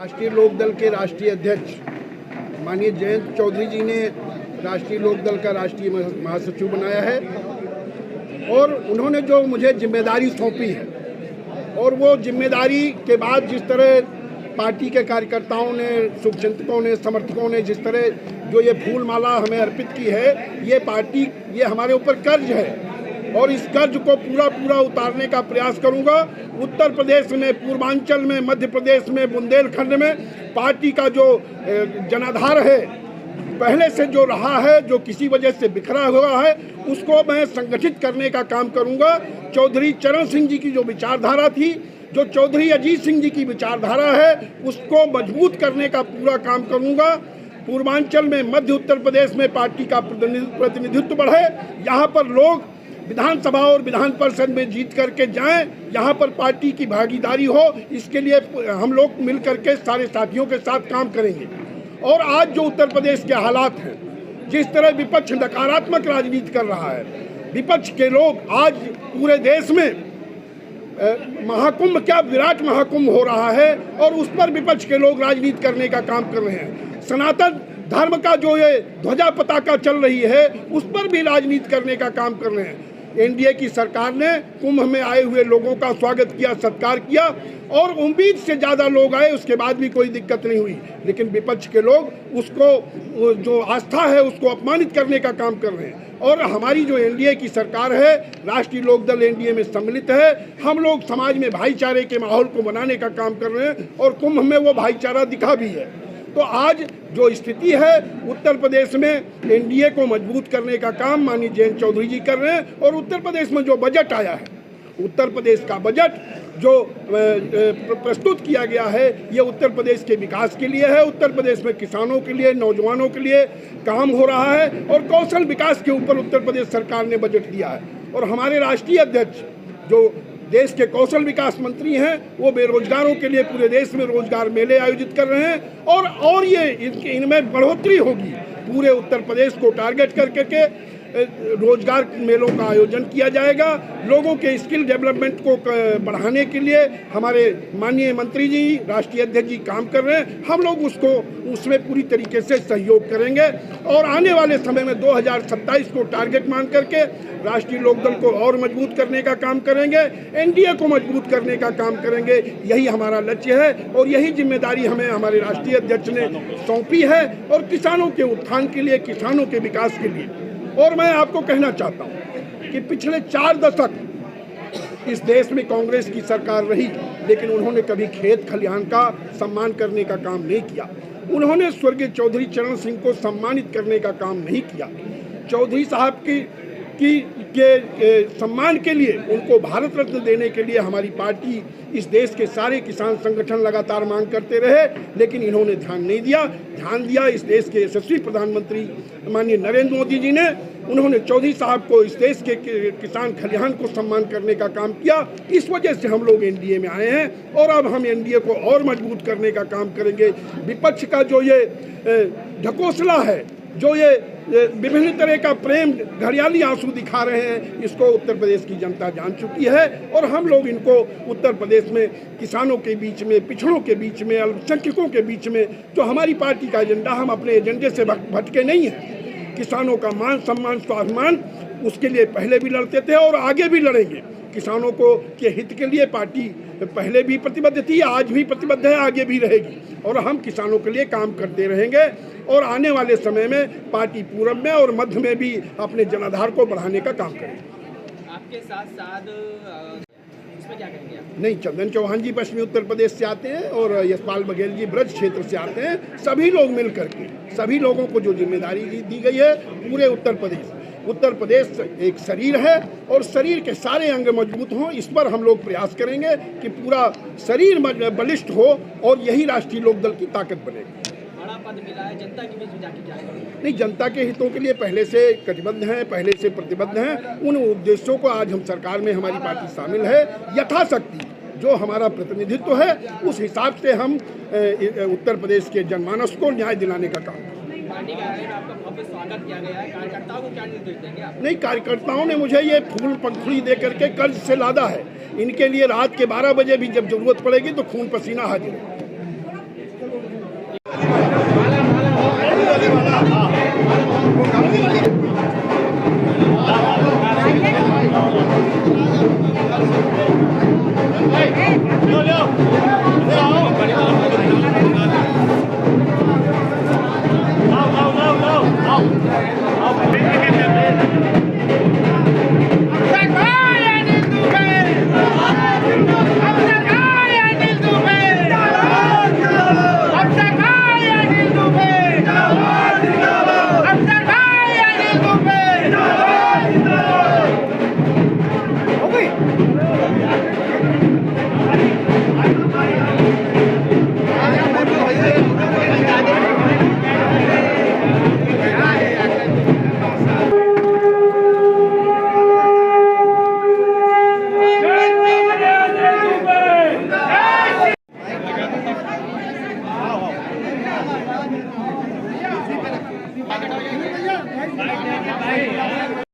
राष्ट्रीय लोकदल के राष्ट्रीय अध्यक्ष माननीय जयंत चौधरी जी ने राष्ट्रीय लोकदल का राष्ट्रीय महासचिव बनाया है और उन्होंने जो मुझे जिम्मेदारी सौंपी है और वो जिम्मेदारी के बाद जिस तरह पार्टी के कार्यकर्ताओं ने, शुभचिंतकों ने, समर्थकों ने जिस तरह जो ये फूल माला हमें अर्पित की है, ये हमारे ऊपर कर्ज है और इस कर्ज को पूरा उतारने का प्रयास करूंगा। उत्तर प्रदेश में, पूर्वांचल में, मध्य प्रदेश में, बुंदेलखंड में पार्टी का जो जनाधार है, पहले से जो रहा है, जो किसी वजह से बिखरा हुआ है, उसको मैं संगठित करने का काम करूंगा। चौधरी चरण सिंह जी की जो विचारधारा थी, जो चौधरी अजीत सिंह जी की विचारधारा है, उसको मजबूत करने का पूरा काम करूंगा। पूर्वांचल में, मध्य उत्तर प्रदेश में पार्टी का प्रतिनिधित्व बढ़े, यहाँ पर लोग विधानसभा और विधान परिषद में जीत करके जाएं, यहाँ पर पार्टी की भागीदारी हो, इसके लिए हम लोग मिल करके सारे साथियों के साथ काम करेंगे। और आज जो उत्तर प्रदेश के हालात हैं, जिस तरह विपक्ष नकारात्मक राजनीति कर रहा है, विपक्ष के लोग आज पूरे देश में महाकुंभ, क्या विराट महाकुंभ हो रहा है और उस पर विपक्ष के लोग राजनीति करने का काम कर रहे हैं। सनातन धर्म का जो ये ध्वजा पताका चल रही है, उस पर भी राजनीति करने का काम कर रहे हैं। एनडीए की सरकार ने कुंभ में आए हुए लोगों का स्वागत किया, सत्कार किया और उम्मीद से ज़्यादा लोग आए, उसके बाद भी कोई दिक्कत नहीं हुई। लेकिन विपक्ष के लोग उसको, जो आस्था है, उसको अपमानित करने का काम कर रहे हैं। और हमारी जो एनडीए की सरकार है, राष्ट्रीय लोकदल एनडीए में सम्मिलित है, हम लोग समाज में भाईचारे के माहौल को बनाने का काम कर रहे हैं और कुंभ में वो भाईचारा दिखा भी है। तो आज जो स्थिति है उत्तर प्रदेश में, एनडीए को मजबूत करने का काम माननीय जयंत चौधरी जी कर रहे हैं। और उत्तर प्रदेश में जो बजट आया है, उत्तर प्रदेश का बजट जो प्रस्तुत किया गया है, ये उत्तर प्रदेश के विकास के लिए है, उत्तर प्रदेश में किसानों के लिए, नौजवानों के लिए काम हो रहा है और कौशल विकास के ऊपर उत्तर प्रदेश सरकार ने बजट दिया है। और हमारे राष्ट्रीय अध्यक्ष जो देश के कौशल विकास मंत्री हैं, वो बेरोजगारों के लिए पूरे देश में रोजगार मेले आयोजित कर रहे हैं और ये इनमें बढ़ोतरी होगी। पूरे उत्तर प्रदेश को टारगेट करके रोजगार मेलों का आयोजन किया जाएगा। लोगों के स्किल डेवलपमेंट को बढ़ाने के लिए हमारे माननीय मंत्री जी, राष्ट्रीय अध्यक्ष जी काम कर रहे हैं। हम लोग उसमें पूरी तरीके से सहयोग करेंगे और आने वाले समय में 2027 को टारगेट मान करके राष्ट्रीय लोकदल को और मजबूत करने का काम करेंगे, एनडीए को मजबूत करने का काम करेंगे। यही हमारा लक्ष्य है और यही जिम्मेदारी हमें हमारे राष्ट्रीय अध्यक्ष ने सौंपी है और किसानों के उत्थान के लिए, किसानों के विकास के लिए। और मैं आपको कहना चाहता हूं कि पिछले 4 दशक इस देश में कांग्रेस की सरकार रही, लेकिन उन्होंने कभी खेत खलिहान का सम्मान करने का काम नहीं किया। उन्होंने स्वर्गीय चौधरी चरण सिंह को सम्मानित करने का काम नहीं किया। चौधरी साहब के सम्मान के लिए, उनको भारत रत्न देने के लिए हमारी पार्टी, इस देश के सारे किसान संगठन लगातार मांग करते रहे, लेकिन इन्होंने ध्यान नहीं दिया। ध्यान दिया इस देश के यशस्वी प्रधानमंत्री माननीय नरेंद्र मोदी जी ने। उन्होंने चौधरी साहब को, इस देश के किसान खलिहान को सम्मान करने का काम किया। इस वजह से हम लोग एनडीए में आए हैं और अब हम एनडीए को और मजबूत करने का काम करेंगे। विपक्ष का जो ये ढकोसला है, जो ये विभिन्न तरह का प्रेम, घड़ियाली आंसू दिखा रहे हैं, इसको उत्तर प्रदेश की जनता जान चुकी है। और हम लोग इनको उत्तर प्रदेश में किसानों के बीच में, पिछड़ों के बीच में, अल्पसंख्यकों के बीच में जो हमारी पार्टी का एजेंडा, हम अपने एजेंडे से भटके नहीं हैं। किसानों का मान सम्मान, स्वाभिमान, उसके लिए पहले भी लड़ते थे और आगे भी लड़ेंगे। किसानों को के हित के लिए पार्टी पहले भी प्रतिबद्ध थी, आज भी प्रतिबद्ध है, आगे भी रहेगी और हम किसानों के लिए काम करते रहेंगे। और आने वाले समय में पार्टी पूरब में और मध्य में भी अपने जनाधार को बढ़ाने का काम करेगी। आपके साथ साथ इसमें क्या करेंगे आप? नहीं, चंदन चौहान जी पश्चिमी उत्तर प्रदेश से आते हैं और यशपाल बघेल जी ब्रज क्षेत्र से आते हैं। सभी लोग मिल करके, सभी लोगों को जो जिम्मेदारी दी गई है, पूरे उत्तर प्रदेश एक शरीर है और शरीर के सारे अंग मजबूत हों, इस पर हम लोग प्रयास करेंगे कि पूरा शरीर बलिष्ठ हो और यही राष्ट्रीय लोकदल की ताकत बनेगी। बड़ा पद मिला है, जनता के बीच में जाके क्या करेंगे? नहीं, जनता के हितों के लिए पहले से कटिबद्ध हैं, पहले से प्रतिबद्ध हैं। उन उद्देश्यों को आज हम सरकार में, हमारी पार्टी शामिल है। यथाशक्ति जो हमारा प्रतिनिधित्व है, उस हिसाब से हम उत्तर प्रदेश के जनमानस को न्याय दिलाने का काम करेंगे। पार्टी कार्यालय में आपका भव्य स्वागत किया गया है, कार्यकर्ताओं को क्या निर्देश देंगे आप? नहीं, कार्यकर्ताओं ने मुझे ये फूल पंखुड़ी दे करके कर्ज से लादा है। इनके लिए रात के 12 बजे भी जब जरूरत पड़ेगी तो खून पसीना हाजिर है। भाई